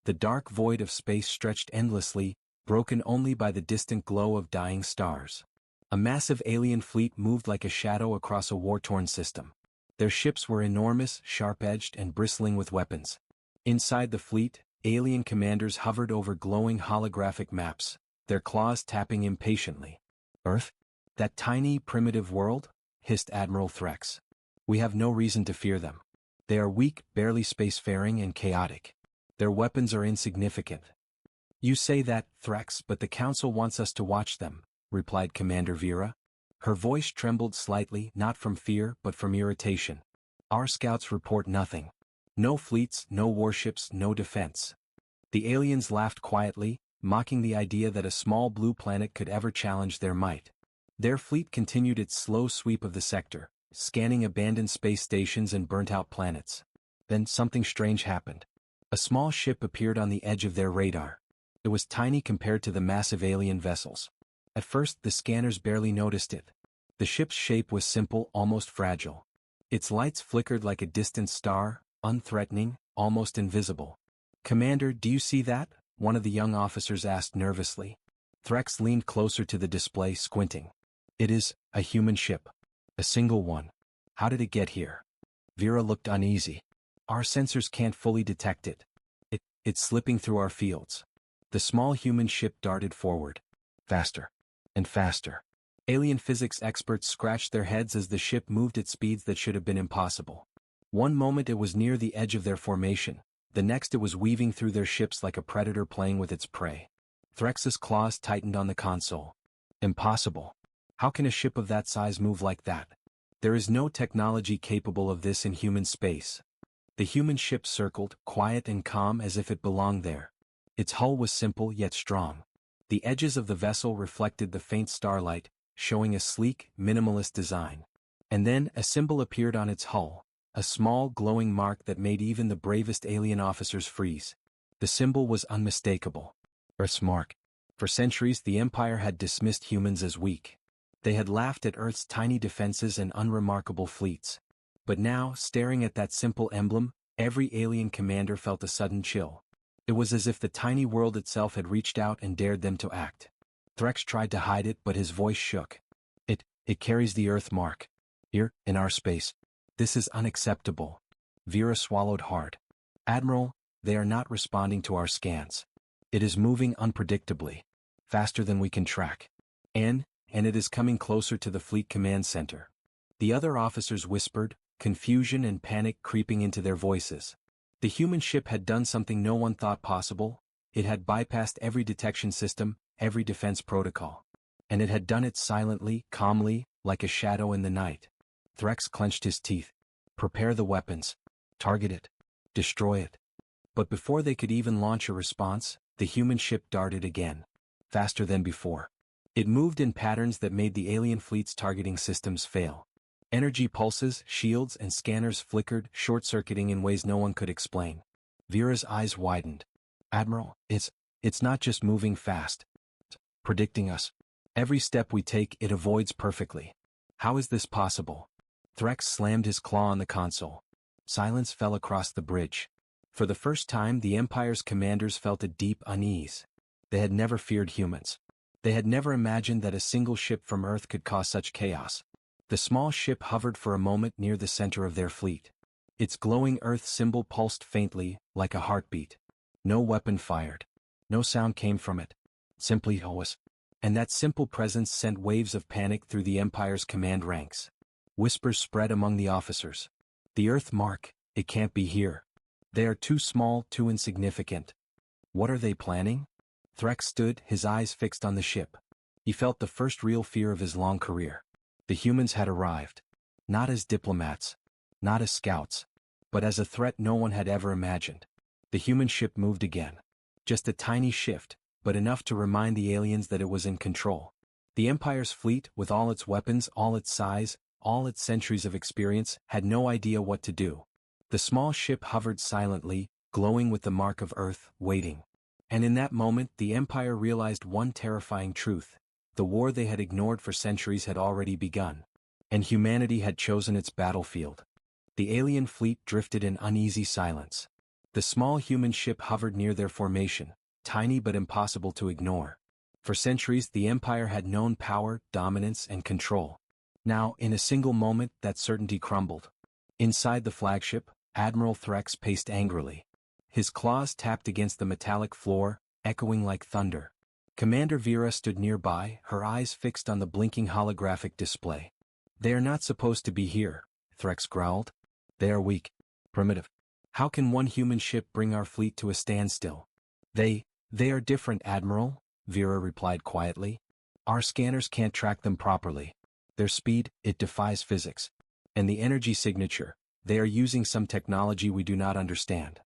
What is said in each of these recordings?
The dark void of space stretched endlessly, broken only by the distant glow of dying stars. A massive alien fleet moved like a shadow across a war-torn system. Their ships were enormous, sharp-edged, and bristling with weapons. Inside the fleet, alien commanders hovered over glowing holographic maps, their claws tapping impatiently. "Earth? That tiny, primitive world?" hissed Admiral Threx. "We have no reason to fear them. They are weak, barely spacefaring, and chaotic. Their weapons are insignificant." "You say that, Threx, but the Council wants us to watch them," replied Commander Vera. Her voice trembled slightly, not from fear but from irritation. "Our scouts report nothing. No fleets, no warships, no defense." The aliens laughed quietly, mocking the idea that a small blue planet could ever challenge their might. Their fleet continued its slow sweep of the sector, scanning abandoned space stations and burnt-out planets. Then something strange happened. A small ship appeared on the edge of their radar. It was tiny compared to the massive alien vessels. At first, the scanners barely noticed it. The ship's shape was simple, almost fragile. Its lights flickered like a distant star, unthreatening, almost invisible. "Commander, do you see that?" one of the young officers asked nervously. Threx leaned closer to the display, squinting. "It is a human ship. A single one. How did it get here?" Vera looked uneasy. "Our sensors can't fully detect it. It's slipping through our fields." The small human ship darted forward. Faster. And faster. Alien physics experts scratched their heads as the ship moved at speeds that should have been impossible. One moment it was near the edge of their formation, the next it was weaving through their ships like a predator playing with its prey. Threx's claws tightened on the console. "Impossible. How can a ship of that size move like that? There is no technology capable of this in human space." The human ship circled, quiet and calm as if it belonged there. Its hull was simple yet strong. The edges of the vessel reflected the faint starlight, showing a sleek, minimalist design. And then a symbol appeared on its hull, a small glowing mark that made even the bravest alien officers freeze. The symbol was unmistakable. Earth's mark. For centuries the Empire had dismissed humans as weak. They had laughed at Earth's tiny defenses and unremarkable fleets. But now, staring at that simple emblem, every alien commander felt a sudden chill. It was as if the tiny world itself had reached out and dared them to act. Threx tried to hide it, but his voice shook. It carries the Earth mark. Here, in our space. This is unacceptable." Vera swallowed hard. "Admiral, they are not responding to our scans. It is moving unpredictably. Faster than we can track. And it is coming closer to the Fleet Command Center." The other officers whispered, confusion and panic creeping into their voices. The human ship had done something no one thought possible. It had bypassed every detection system, every defense protocol. And it had done it silently, calmly, like a shadow in the night. Threx clenched his teeth. "Prepare the weapons. Target it. Destroy it." But before they could even launch a response, the human ship darted again. Faster than before. It moved in patterns that made the alien fleet's targeting systems fail. Energy pulses, shields, and scanners flickered, short-circuiting in ways no one could explain. Vera's eyes widened. "Admiral, it's not just moving fast. It's predicting us. Every step we take, it avoids perfectly. How is this possible?" Threx slammed his claw on the console. Silence fell across the bridge. For the first time, the Empire's commanders felt a deep unease. They had never feared humans. They had never imagined that a single ship from Earth could cause such chaos. The small ship hovered for a moment near the center of their fleet. Its glowing Earth symbol pulsed faintly, like a heartbeat. No weapon fired. No sound came from it. Simply was. And that simple presence sent waves of panic through the Empire's command ranks. Whispers spread among the officers. "The Earth mark, it can't be here. They are too small, too insignificant." What are they planning? Threx stood, his eyes fixed on the ship. He felt the first real fear of his long career. The humans had arrived. Not as diplomats. Not as scouts. But as a threat no one had ever imagined. The human ship moved again. Just a tiny shift, but enough to remind the aliens that it was in control. The Empire's fleet, with all its weapons, all its size, all its centuries of experience, had no idea what to do. The small ship hovered silently, glowing with the mark of Earth, waiting. And in that moment the Empire realized one terrifying truth. The war they had ignored for centuries had already begun. And humanity had chosen its battlefield. The alien fleet drifted in uneasy silence. The small human ship hovered near their formation, tiny but impossible to ignore. For centuries the Empire had known power, dominance, and control. Now, in a single moment, that certainty crumbled. Inside the flagship, Admiral Threx paced angrily. His claws tapped against the metallic floor, echoing like thunder. Commander Vera stood nearby, her eyes fixed on the blinking holographic display. "They are not supposed to be here," Threx growled. "They are weak. Primitive. How can one human ship bring our fleet to a standstill?" They are different, Admiral," Vera replied quietly. "Our scanners can't track them properly. Their speed, it defies physics. And the energy signature, they are using some technology we do not understand."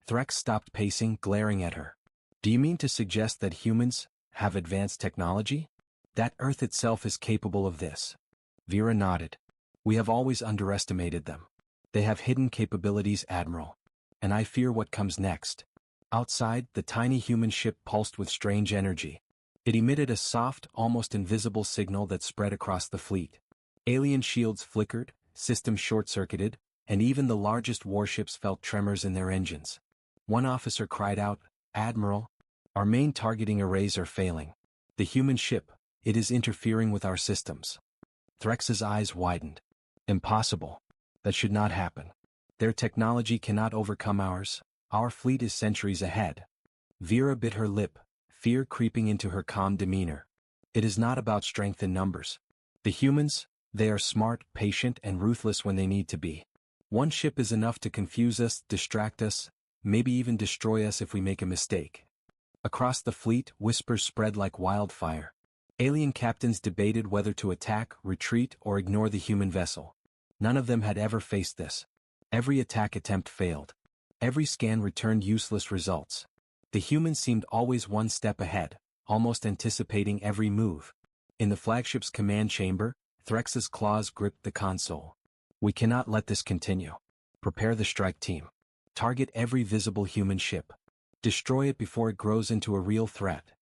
Threx stopped pacing, glaring at her. "Do you mean to suggest that humans have advanced technology? That Earth itself is capable of this?" Vera nodded. "We have always underestimated them. They have hidden capabilities, Admiral. And I fear what comes next." Outside, the tiny human ship pulsed with strange energy. It emitted a soft, almost invisible signal that spread across the fleet. Alien shields flickered, systems short-circuited, and even the largest warships felt tremors in their engines. One officer cried out, "Admiral, our main targeting arrays are failing. The human ship, it is interfering with our systems." Threx's eyes widened. "Impossible. That should not happen. Their technology cannot overcome ours. Our fleet is centuries ahead." Vera bit her lip, fear creeping into her calm demeanor. "It is not about strength in numbers. The humans, they are smart, patient, and ruthless when they need to be. One ship is enough to confuse us, distract us, maybe even destroy us if we make a mistake." Across the fleet, whispers spread like wildfire. Alien captains debated whether to attack, retreat, or ignore the human vessel. None of them had ever faced this. Every attack attempt failed. Every scan returned useless results. The humans seemed always one step ahead, almost anticipating every move. In the flagship's command chamber, Threx's claws gripped the console. "We cannot let this continue. Prepare the strike team. Target every visible human ship. Destroy it before it grows into a real threat."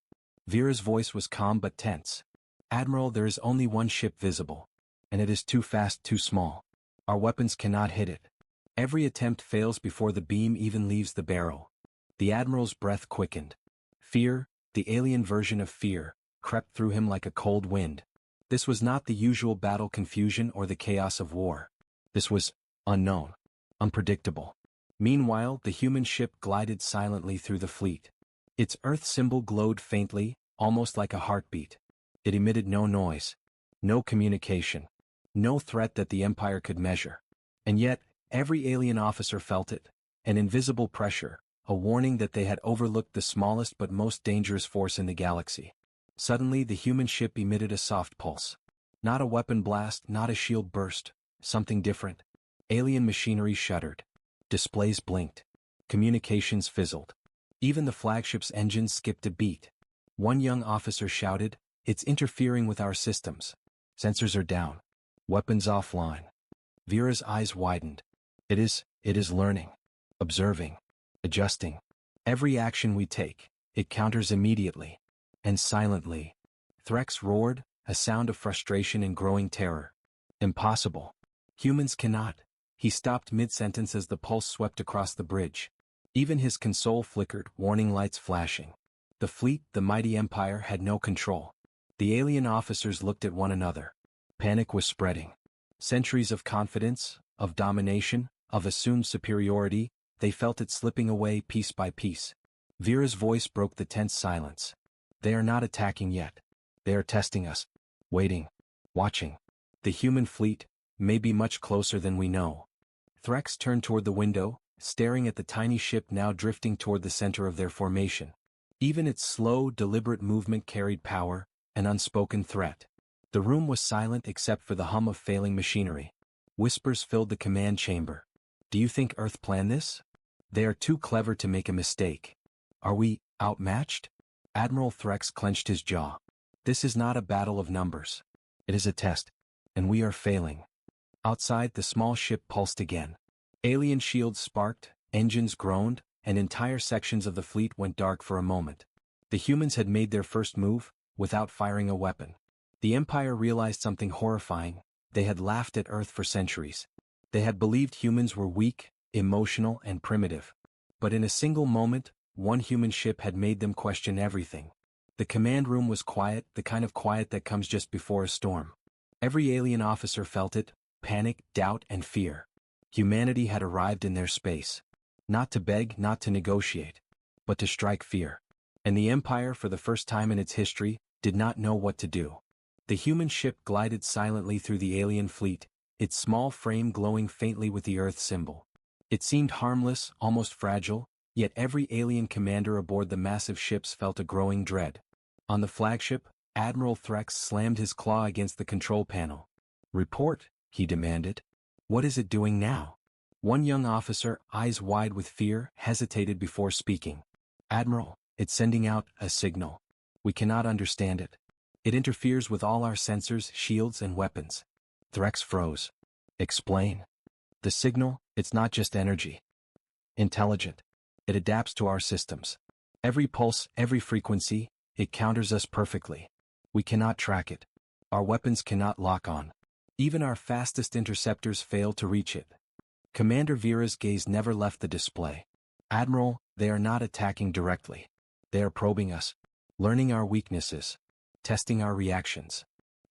Vera's voice was calm but tense. "Admiral, there is only one ship visible. And it is too fast, too small. Our weapons cannot hit it. Every attempt fails before the beam even leaves the barrel." The Admiral's breath quickened. Fear, the alien version of fear, crept through him like a cold wind. This was not the usual battle confusion or the chaos of war. This was unknown, unpredictable. Meanwhile, the human ship glided silently through the fleet. Its Earth symbol glowed faintly, almost like a heartbeat. It emitted no noise, no communication, no threat that the Empire could measure. And yet, every alien officer felt it, an invisible pressure, a warning that they had overlooked the smallest but most dangerous force in the galaxy. Suddenly the human ship emitted a soft pulse. Not a weapon blast, not a shield burst, something different. Alien machinery shuddered. Displays blinked. Communications fizzled. Even the flagship's engines skipped a beat. One young officer shouted, "It's interfering with our systems. Sensors are down. Weapons offline." Vera's eyes widened. It is learning, observing, adjusting. Every action we take, it counters immediately. And silently. Threx roared, a sound of frustration and growing terror. "Impossible. Humans cannot." He stopped mid-sentence as the pulse swept across the bridge. Even his console flickered, warning lights flashing. The fleet, the mighty Empire, had no control. The alien officers looked at one another. Panic was spreading. Centuries of confidence, of domination, of assumed superiority, they felt it slipping away piece by piece. Vera's voice broke the tense silence. "They are not attacking yet. They are testing us. Waiting. Watching. The human fleet may be much closer than we know." Threx turned toward the window, staring at the tiny ship now drifting toward the center of their formation. Even its slow, deliberate movement carried power, an unspoken threat. The room was silent except for the hum of failing machinery. Whispers filled the command chamber. "Do you think Earth planned this? They are too clever to make a mistake. Are we outmatched?" Admiral Threx clenched his jaw. "This is not a battle of numbers. It is a test, and we are failing." Outside, the small ship pulsed again. Alien shields sparked, engines groaned, and entire sections of the fleet went dark for a moment. The humans had made their first move, without firing a weapon. The Empire realized something horrifying. They had laughed at Earth for centuries. They had believed humans were weak, emotional, and primitive. But in a single moment, one human ship had made them question everything. The command room was quiet, the kind of quiet that comes just before a storm. Every alien officer felt it: panic, doubt, and fear. Humanity had arrived in their space. Not to beg, not to negotiate, but to strike fear. And the Empire, for the first time in its history, did not know what to do. The human ship glided silently through the alien fleet, its small frame glowing faintly with the Earth symbol. It seemed harmless, almost fragile, yet every alien commander aboard the massive ships felt a growing dread. On the flagship, Admiral Threx slammed his claw against the control panel. "Report," he demanded. "What is it doing now?" One young officer, eyes wide with fear, hesitated before speaking. "Admiral, it's sending out a signal. We cannot understand it. It interferes with all our sensors, shields, and weapons." Threx froze. "Explain." "The signal, it's not just energy. Intelligent. It adapts to our systems. Every pulse, every frequency, it counters us perfectly. We cannot track it. Our weapons cannot lock on. Even our fastest interceptors fail to reach it." Commander Vera's gaze never left the display. "Admiral, they are not attacking directly. They are probing us, learning our weaknesses, testing our reactions."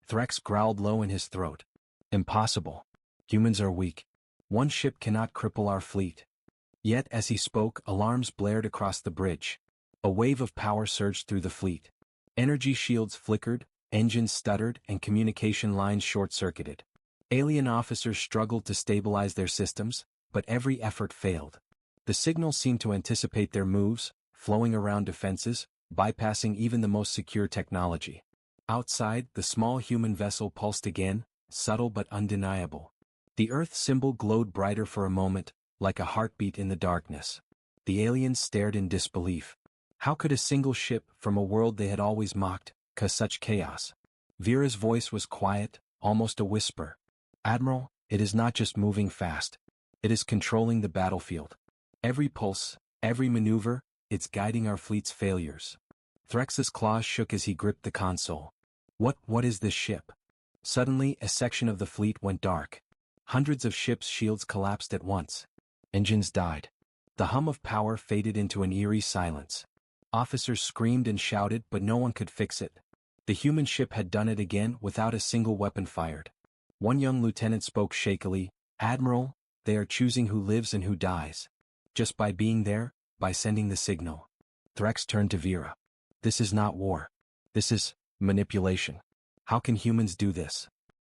Threx growled low in his throat. "Impossible. Humans are weak. One ship cannot cripple our fleet." Yet as he spoke, alarms blared across the bridge. A wave of power surged through the fleet. Energy shields flickered, engines stuttered, and communication lines short-circuited. Alien officers struggled to stabilize their systems, but every effort failed. The signal seemed to anticipate their moves, flowing around defenses, bypassing even the most secure technology. Outside, the small human vessel pulsed again, subtle but undeniable. The Earth symbol glowed brighter for a moment, like a heartbeat in the darkness. The aliens stared in disbelief. How could a single ship, from a world they had always mocked, cause such chaos? Vera's voice was quiet, almost a whisper. "Admiral, it is not just moving fast. It is controlling the battlefield. Every pulse, every maneuver, it's guiding our fleet's failures." Threx's claws shook as he gripped the console. What is this ship?" Suddenly, a section of the fleet went dark. Hundreds of ships' shields collapsed at once. Engines died. The hum of power faded into an eerie silence. Officers screamed and shouted, but no one could fix it. The human ship had done it again, without a single weapon fired. One young lieutenant spoke shakily. "Admiral, they are choosing who lives and who dies. Just by being there, by sending the signal." Threx turned to Vera. "This is not war. This is manipulation. How can humans do this?"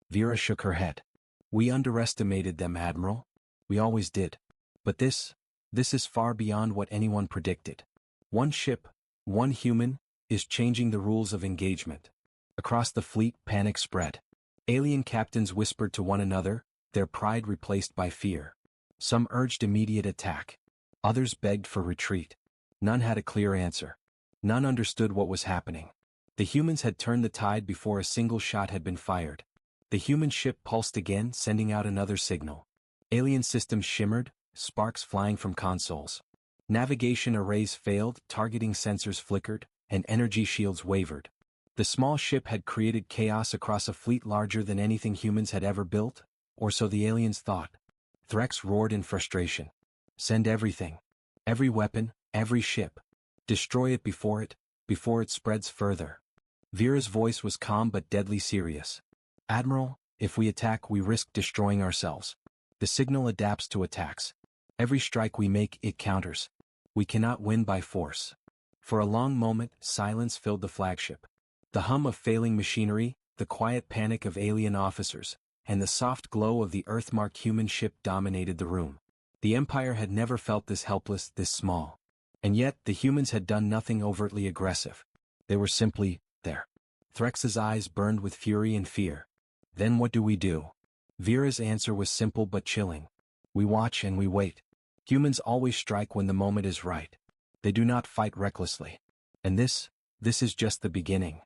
Vera shook her head. "We underestimated them, Admiral. We always did. But this is far beyond what anyone predicted. One ship, one human, is changing the rules of engagement." Across the fleet, panic spread. Alien captains whispered to one another, their pride replaced by fear. Some urged immediate attack. Others begged for retreat. None had a clear answer. None understood what was happening. The humans had turned the tide before a single shot had been fired. The human ship pulsed again, sending out another signal. Alien systems shimmered, sparks flying from consoles. Navigation arrays failed, targeting sensors flickered, and energy shields wavered. The small ship had created chaos across a fleet larger than anything humans had ever built, or so the aliens thought. Threx roared in frustration. "Send everything. Every weapon, every ship. Destroy it before it spreads further." Vera's voice was calm but deadly serious. "Admiral, if we attack, we risk destroying ourselves. The signal adapts to attacks. Every strike we make, it counters. We cannot win by force." For a long moment, silence filled the flagship. The hum of failing machinery, the quiet panic of alien officers, and the soft glow of the Earth-marked human ship dominated the room. The Empire had never felt this helpless, this small. And yet, the humans had done nothing overtly aggressive. They were simply there. Threx's eyes burned with fury and fear. "Then what do we do?" Vera's answer was simple but chilling. "We watch and we wait. Humans always strike when the moment is right. They do not fight recklessly. And this is just the beginning."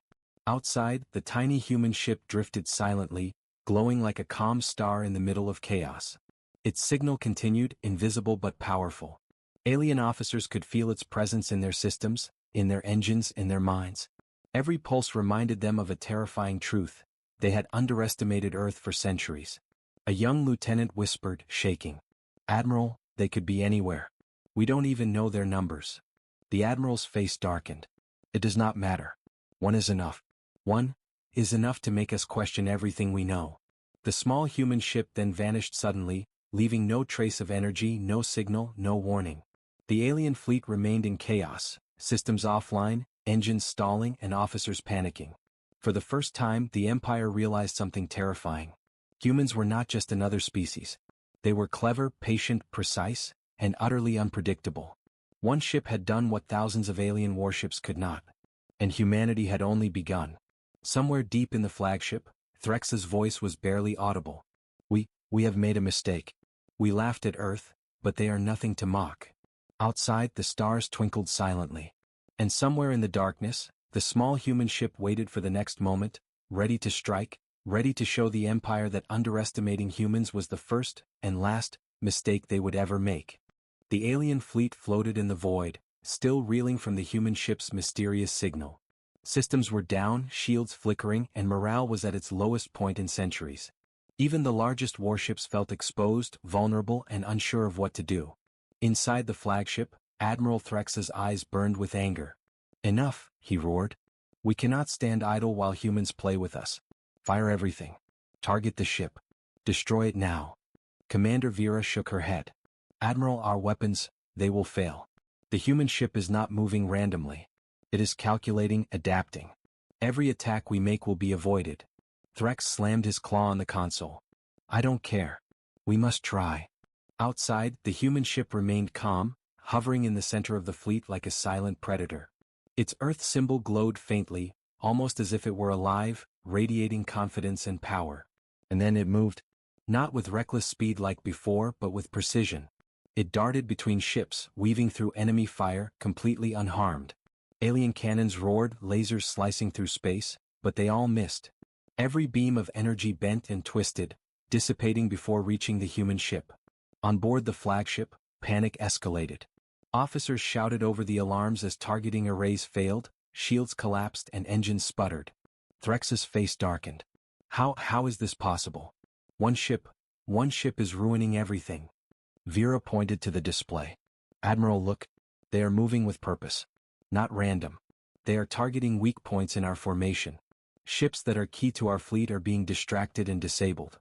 Outside, the tiny human ship drifted silently, glowing like a calm star in the middle of chaos. Its signal continued, invisible but powerful. Alien officers could feel its presence in their systems, in their engines, in their minds. Every pulse reminded them of a terrifying truth: they had underestimated Earth for centuries. A young lieutenant whispered, shaking. "Admiral, they could be anywhere. We don't even know their numbers. The Admiral's face darkened. It does not matter. One is enough. One is enough to make us question everything we know. The small human ship then vanished suddenly, leaving no trace of energy, no signal, no warning. The alien fleet remained in chaos, systems offline, engines stalling, and officers panicking. For the first time, the Empire realized something terrifying. Humans were not just another species. They were clever, patient, precise, and utterly unpredictable. One ship had done what thousands of alien warships could not. And humanity had only begun. Somewhere deep in the flagship, Threx's voice was barely audible. We have made a mistake. We laughed at Earth, but they are nothing to mock. Outside, the stars twinkled silently. And somewhere in the darkness, the small human ship waited for the next moment, ready to strike, ready to show the Empire that underestimating humans was the first and last mistake they would ever make. The alien fleet floated in the void, still reeling from the human ship's mysterious signal. Systems were down, shields flickering, and morale was at its lowest point in centuries. Even the largest warships felt exposed, vulnerable, and unsure of what to do. Inside the flagship, Admiral Threx's eyes burned with anger. "Enough," he roared. "We cannot stand idle while humans play with us. Fire everything. Target the ship. Destroy it now." Commander Vera shook her head. "Admiral, our weapons, they will fail. The human ship is not moving randomly. It is calculating, adapting. Every attack we make will be avoided." Threx slammed his claw on the console. "I don't care. We must try." Outside, the human ship remained calm, hovering in the center of the fleet like a silent predator. Its Earth symbol glowed faintly, almost as if it were alive, radiating confidence and power. And then it moved. Not with reckless speed like before, but with precision. It darted between ships, weaving through enemy fire, completely unharmed. Alien cannons roared, lasers slicing through space, but they all missed. Every beam of energy bent and twisted, dissipating before reaching the human ship. On board the flagship, panic escalated. Officers shouted over the alarms as targeting arrays failed, shields collapsed, and engines sputtered. Threx's face darkened. How is this possible? One ship is ruining everything." Vera pointed to the display. "Admiral, look. They are moving with purpose. Not random. They are targeting weak points in our formation. Ships that are key to our fleet are being distracted and disabled."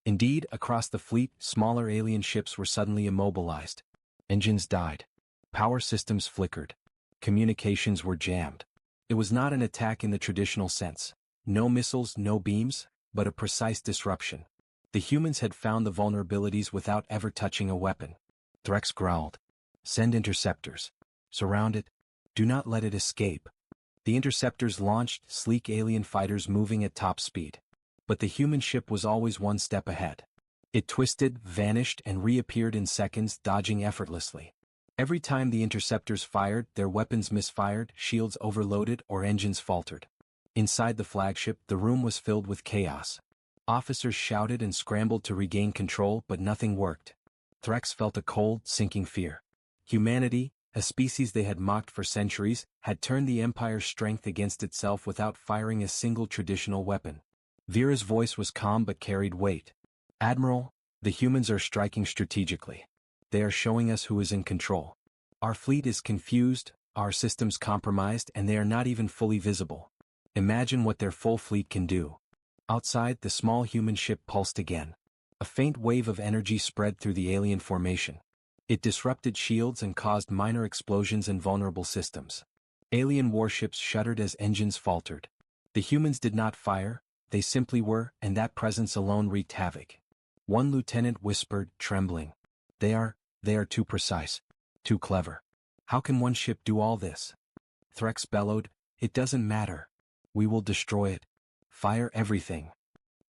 Indeed, across the fleet, smaller alien ships were suddenly immobilized. Engines died. Power systems flickered. Communications were jammed. It was not an attack in the traditional sense. No missiles, no beams, but a precise disruption. The humans had found the vulnerabilities without ever touching a weapon. Threx growled. "Send interceptors. Surround it. Do not let it escape." The interceptors launched, sleek alien fighters moving at top speed. But the human ship was always one step ahead. It twisted, vanished, and reappeared in seconds, dodging effortlessly. Every time the interceptors fired, their weapons misfired, shields overloaded, or engines faltered. Inside the flagship, the room was filled with chaos. Officers shouted and scrambled to regain control, but nothing worked. Threx felt a cold, sinking fear. Humanity, a species they had mocked for centuries, had turned the Empire's strength against itself without firing a single traditional weapon. Vera's voice was calm but carried weight. "Admiral, the humans are striking strategically. They are showing us who is in control. Our fleet is confused, our systems compromised, and they are not even fully visible. Imagine what their full fleet can do." Outside, the small human ship pulsed again. A faint wave of energy spread through the alien formation. It disrupted shields and caused minor explosions in vulnerable systems. Alien warships shuddered as engines faltered. The humans did not fire, they simply were, and that presence alone wreaked havoc. One lieutenant whispered, trembling. They are too precise. Too clever. How can one ship do all this?" Threx bellowed, "It doesn't matter. We will destroy it. Fire everything."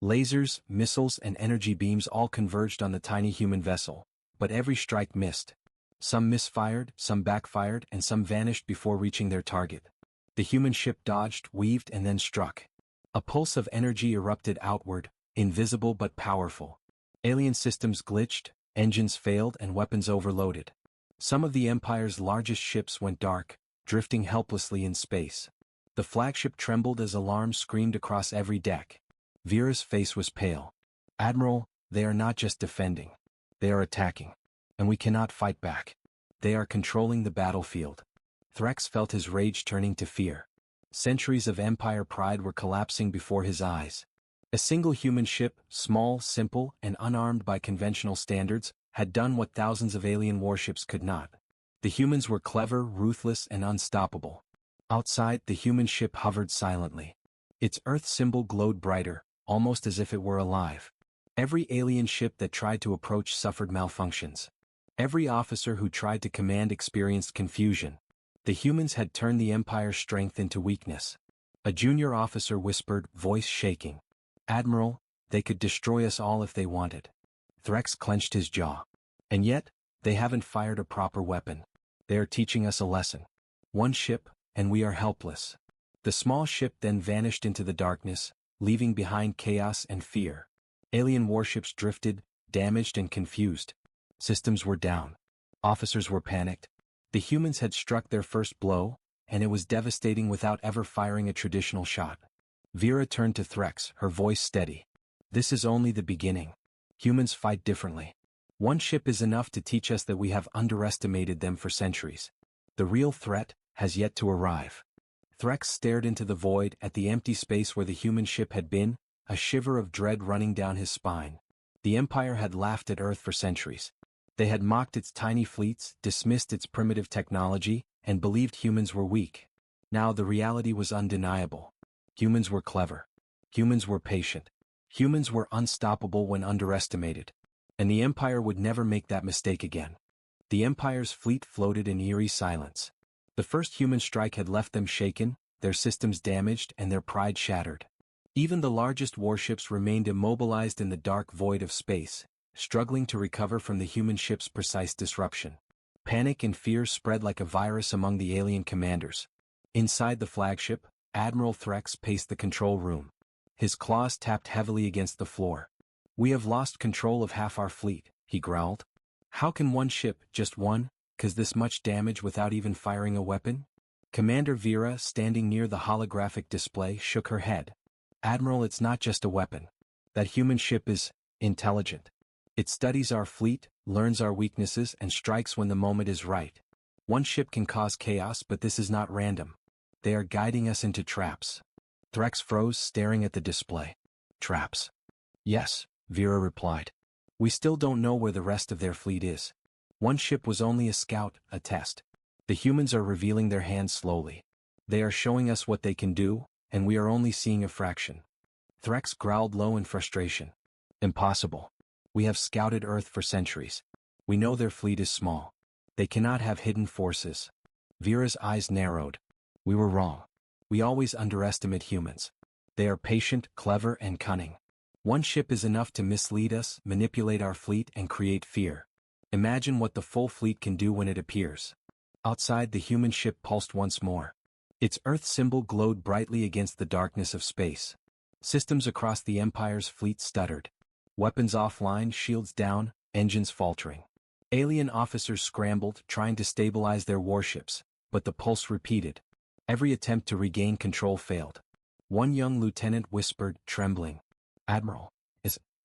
Lasers, missiles, and energy beams all converged on the tiny human vessel, but every strike missed. Some misfired, some backfired, and some vanished before reaching their target. The human ship dodged, weaved, and then struck. A pulse of energy erupted outward, invisible but powerful. Alien systems glitched, engines failed, and weapons overloaded. Some of the Empire's largest ships went dark, drifting helplessly in space. The flagship trembled as alarms screamed across every deck. Vera's face was pale. "Admiral, they are not just defending. They are attacking. And we cannot fight back. They are controlling the battlefield. Threx felt his rage turning to fear. Centuries of Empire pride were collapsing before his eyes. A single human ship, small, simple, and unarmed by conventional standards, had done what thousands of alien warships could not. The humans were clever, ruthless, and unstoppable. Outside, the human ship hovered silently. Its Earth symbol glowed brighter, almost as if it were alive. Every alien ship that tried to approach suffered malfunctions. Every officer who tried to command experienced confusion. The humans had turned the Empire's strength into weakness. A junior officer whispered, voice shaking. "Admiral, they could destroy us all if they wanted." Threx clenched his jaw. "And yet, they haven't fired a proper weapon. They are teaching us a lesson. One ship, and we are helpless." The small ship then vanished into the darkness, leaving behind chaos and fear. Alien warships drifted, damaged and confused. Systems were down. Officers were panicked. The humans had struck their first blow, and it was devastating without ever firing a traditional shot. Vera turned to Threx, her voice steady. "This is only the beginning. Humans fight differently. One ship is enough to teach us that we have underestimated them for centuries. The real threat has yet to arrive." Threx stared into the void at the empty space where the human ship had been, a shiver of dread running down his spine. The Empire had laughed at Earth for centuries. They had mocked its tiny fleets, dismissed its primitive technology, and believed humans were weak. Now the reality was undeniable. Humans were clever. Humans were patient. Humans were unstoppable when underestimated. And the Empire would never make that mistake again. The Empire's fleet floated in eerie silence. The first human strike had left them shaken, their systems damaged, and their pride shattered. Even the largest warships remained immobilized in the dark void of space, struggling to recover from the human ship's precise disruption. Panic and fear spread like a virus among the alien commanders. Inside the flagship, Admiral Threx paced the control room. His claws tapped heavily against the floor. "We have lost control of half our fleet," he growled. "How can one ship, just one, cause this much damage without even firing a weapon?" Commander Vera, standing near the holographic display, shook her head. "Admiral, it's not just a weapon. That human ship is intelligent. It studies our fleet, learns our weaknesses, and strikes when the moment is right. One ship can cause chaos, but this is not random. They are guiding us into traps." Threx froze, staring at the display. "Traps?" "Yes," Vera replied. "We still don't know where the rest of their fleet is. One ship was only a scout, a test. The humans are revealing their hands slowly. They are showing us what they can do, and we are only seeing a fraction." Threx growled low in frustration. "Impossible. We have scouted Earth for centuries. We know their fleet is small. They cannot have hidden forces." Vera's eyes narrowed. "We were wrong. We always underestimate humans. They are patient, clever, and cunning. One ship is enough to mislead us, manipulate our fleet, and create fear. Imagine what the full fleet can do when it appears." Outside, the human ship pulsed once more. Its Earth symbol glowed brightly against the darkness of space. Systems across the Empire's fleet stuttered. Weapons offline, shields down, engines faltering. Alien officers scrambled, trying to stabilize their warships, but the pulse repeated. Every attempt to regain control failed. One young lieutenant whispered, trembling, "Admiral,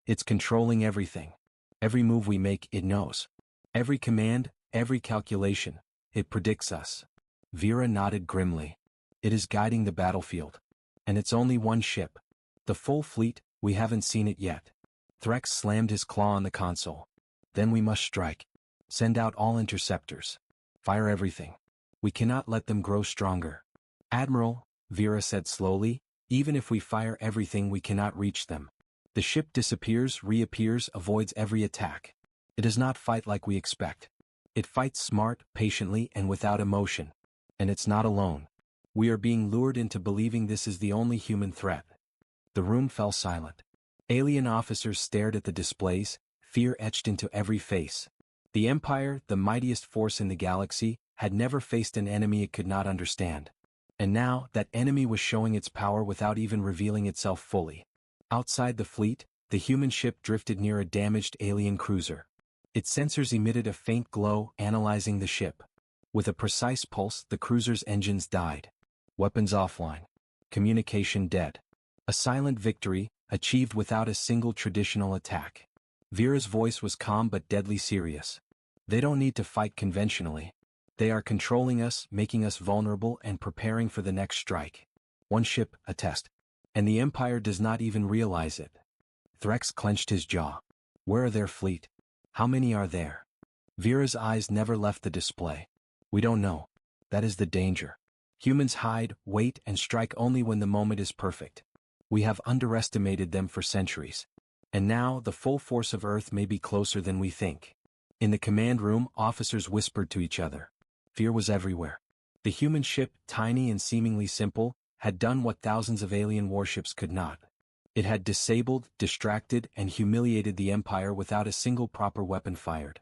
it's controlling everything. Every move we make, it knows. Every command, every calculation, it predicts us." Vera nodded grimly. "It is guiding the battlefield. And it's only one ship. The full fleet, we haven't seen it yet." Threx slammed his claw on the console. "Then we must strike. Send out all interceptors. Fire everything. We cannot let them grow stronger." "Admiral," Vera said slowly, "even if we fire everything, we cannot reach them. The ship disappears, reappears, avoids every attack. It does not fight like we expect. It fights smart, patiently, and without emotion. And it's not alone. We are being lured into believing this is the only human threat." The room fell silent. Alien officers stared at the displays, fear etched into every face. The Empire, the mightiest force in the galaxy, had never faced an enemy it could not understand. And now, that enemy was showing its power without even revealing itself fully. Outside the fleet, the human ship drifted near a damaged alien cruiser. Its sensors emitted a faint glow, analyzing the ship. With a precise pulse, the cruiser's engines died. Weapons offline. Communication dead. A silent victory, achieved without a single traditional attack. Vera's voice was calm but deadly serious. They don't need to fight conventionally. They are controlling us, making us vulnerable and preparing for the next strike. One ship, a test. And the Empire does not even realize it. Threx clenched his jaw. Where are their fleet? How many are there? Vera's eyes never left the display. We don't know. That is the danger. Humans hide, wait, and strike only when the moment is perfect. We have underestimated them for centuries. And now, the full force of Earth may be closer than we think. In the command room, officers whispered to each other. Fear was everywhere. The human ship, tiny and seemingly simple, had done what thousands of alien warships could not. It had disabled, distracted, and humiliated the Empire without a single proper weapon fired.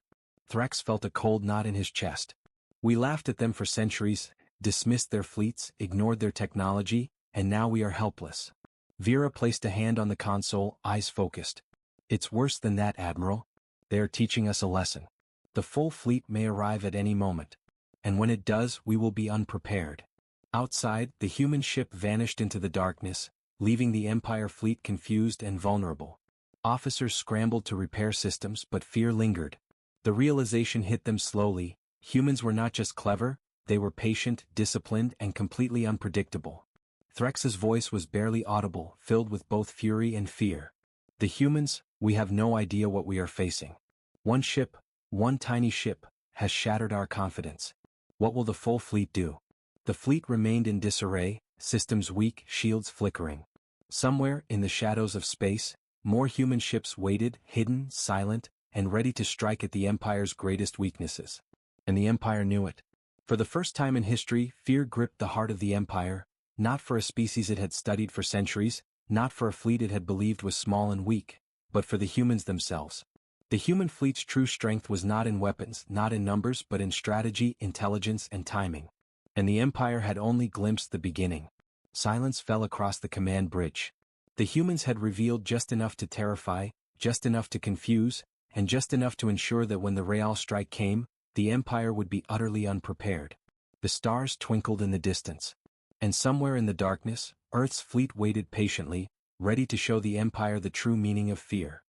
Threx felt a cold knot in his chest. We laughed at them for centuries, dismissed their fleets, ignored their technology, and now we are helpless. Vera placed a hand on the console, eyes focused. It's worse than that, Admiral. They are teaching us a lesson. The full fleet may arrive at any moment. And when it does, we will be unprepared. Outside, the human ship vanished into the darkness, leaving the Empire fleet confused and vulnerable. Officers scrambled to repair systems, but fear lingered. The realization hit them slowly. Humans were not just clever, they were patient, disciplined, and completely unpredictable. Threx's voice was barely audible, filled with both fury and fear. The humans, we have no idea what we are facing. One ship, one tiny ship, has shattered our confidence. What will the full fleet do? The fleet remained in disarray, systems weak, shields flickering. Somewhere, in the shadows of space, more human ships waited, hidden, silent, and ready to strike at the Empire's greatest weaknesses. And the Empire knew it. For the first time in history, fear gripped the heart of the Empire, not for a species it had studied for centuries, not for a fleet it had believed was small and weak, but for the humans themselves. The human fleet's true strength was not in weapons, not in numbers, but in strategy, intelligence, and timing. And the Empire had only glimpsed the beginning. Silence fell across the command bridge. The humans had revealed just enough to terrify, just enough to confuse, and just enough to ensure that when the Real strike came, the Empire would be utterly unprepared. The stars twinkled in the distance. And somewhere in the darkness, Earth's fleet waited patiently, ready to show the Empire the true meaning of fear.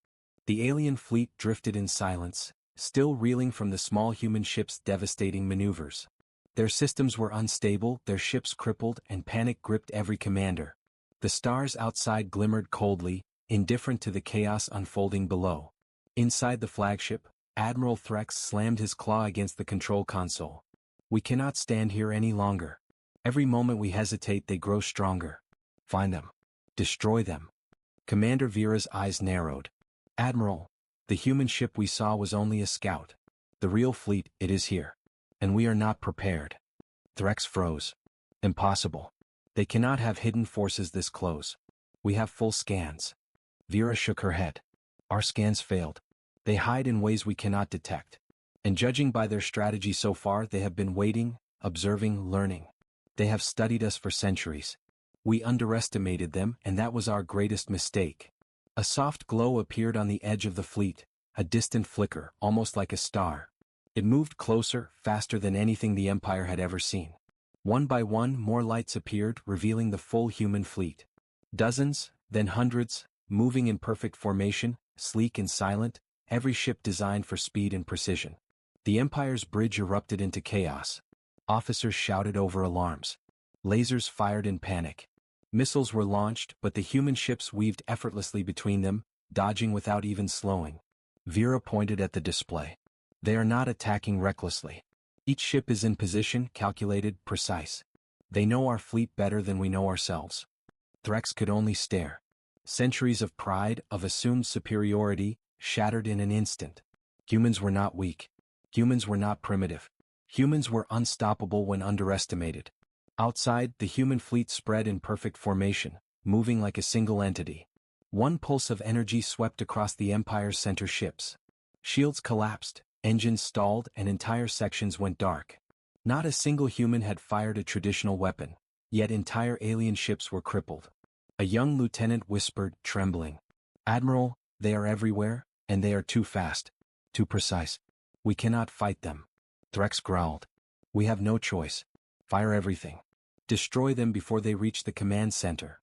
The alien fleet drifted in silence, still reeling from the small human ship's devastating maneuvers. Their systems were unstable, their ships crippled, and panic gripped every commander. The stars outside glimmered coldly, indifferent to the chaos unfolding below. Inside the flagship, Admiral Threx slammed his claw against the control console. We cannot stand here any longer. Every moment we hesitate, they grow stronger. Find them. Destroy them. Commander Vera's eyes narrowed. Admiral, the human ship we saw was only a scout. The real fleet, it is here. And we are not prepared. Threx froze. Impossible. They cannot have hidden forces this close. We have full scans. Vera shook her head. Our scans failed. They hide in ways we cannot detect. And judging by their strategy so far, they have been waiting, observing, learning. They have studied us for centuries. We underestimated them, and that was our greatest mistake. A soft glow appeared on the edge of the fleet, a distant flicker, almost like a star. It moved closer, faster than anything the Empire had ever seen. One by one, more lights appeared, revealing the full human fleet. Dozens, then hundreds, moving in perfect formation, sleek and silent, every ship designed for speed and precision. The Empire's bridge erupted into chaos. Officers shouted over alarms. Lasers fired in panic. Missiles were launched, but the human ships weaved effortlessly between them, dodging without even slowing. Vera pointed at the display. They are not attacking recklessly. Each ship is in position, calculated, precise. They know our fleet better than we know ourselves. Threx could only stare. Centuries of pride, of assumed superiority, shattered in an instant. Humans were not weak. Humans were not primitive. Humans were unstoppable when underestimated. Outside, the human fleet spread in perfect formation, moving like a single entity. One pulse of energy swept across the Empire's center ships. Shields collapsed, engines stalled, and entire sections went dark. Not a single human had fired a traditional weapon, yet entire alien ships were crippled. A young lieutenant whispered, trembling. Admiral, they are everywhere, and they are too fast, too precise. We cannot fight them. Threx growled. We have no choice. Fire everything. Destroy them before they reach the command center.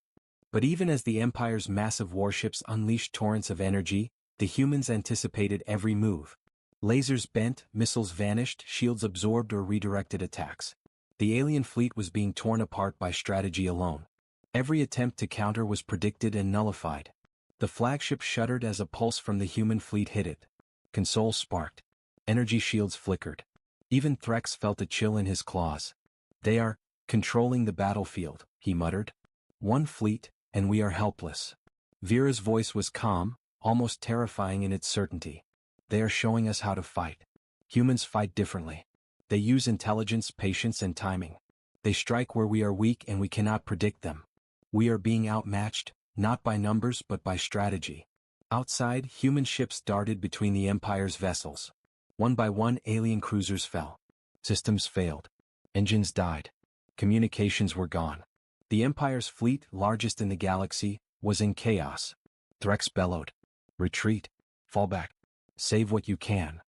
But even as the Empire's massive warships unleashed torrents of energy, the humans anticipated every move. Lasers bent, missiles vanished, shields absorbed or redirected attacks. The alien fleet was being torn apart by strategy alone. Every attempt to counter was predicted and nullified. The flagship shuddered as a pulse from the human fleet hit it. Consoles sparked. Energy shields flickered. Even Threx felt a chill in his claws. "They are controlling the battlefield," he muttered. "One fleet, and we are helpless." Vera's voice was calm, almost terrifying in its certainty. "They are showing us how to fight. Humans fight differently. They use intelligence, patience, and timing. They strike where we are weak and we cannot predict them. We are being outmatched, not by numbers but by strategy." Outside, human ships darted between the Empire's vessels. One by one, alien cruisers fell. Systems failed. Engines died. Communications were gone. The Empire's fleet, largest in the galaxy, was in chaos. Threx bellowed. "Retreat. Fall back. Save what you can."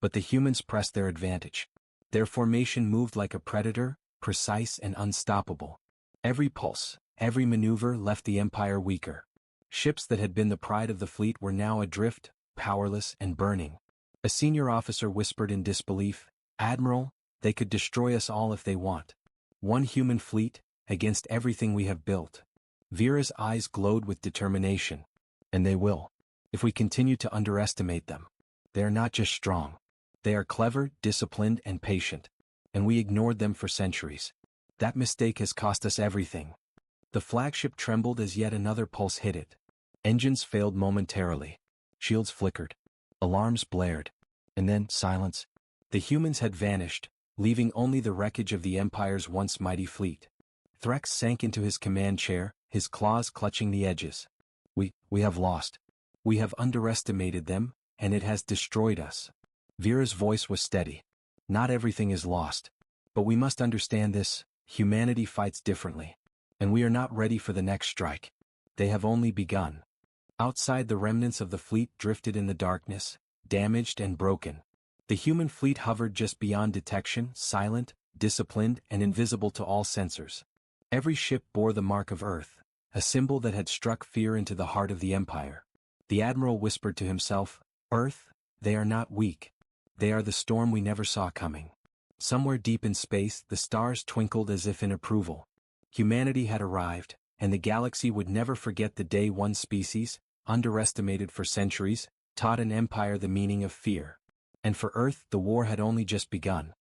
But the humans pressed their advantage. Their formation moved like a predator, precise and unstoppable. Every pulse, every maneuver left the Empire weaker. Ships that had been the pride of the fleet were now adrift, powerless and burning. A senior officer whispered in disbelief, "Admiral, they could destroy us all if they want. One human fleet, against everything we have built." Vera's eyes glowed with determination. "And they will. If we continue to underestimate them. They are not just strong. They are clever, disciplined, and patient. And we ignored them for centuries. That mistake has cost us everything." The flagship trembled as yet another pulse hit it. Engines failed momentarily. Shields flickered. Alarms blared. And then, silence. The humans had vanished, leaving only the wreckage of the Empire's once mighty fleet. Threx sank into his command chair, his claws clutching the edges. We have lost. We have underestimated them, and it has destroyed us." Vera's voice was steady. "Not everything is lost. But we must understand this: humanity fights differently. And we are not ready for the next strike. They have only begun." Outside, the remnants of the fleet drifted in the darkness, damaged and broken. The human fleet hovered just beyond detection, silent, disciplined, and invisible to all sensors. Every ship bore the mark of Earth, a symbol that had struck fear into the heart of the Empire. The Admiral whispered to himself, "Earth, they are not weak. They are the storm we never saw coming." Somewhere deep in space, the stars twinkled as if in approval. Humanity had arrived, and the galaxy would never forget the day one species, underestimated for centuries, taught an empire the meaning of fear. And for Earth, the war had only just begun.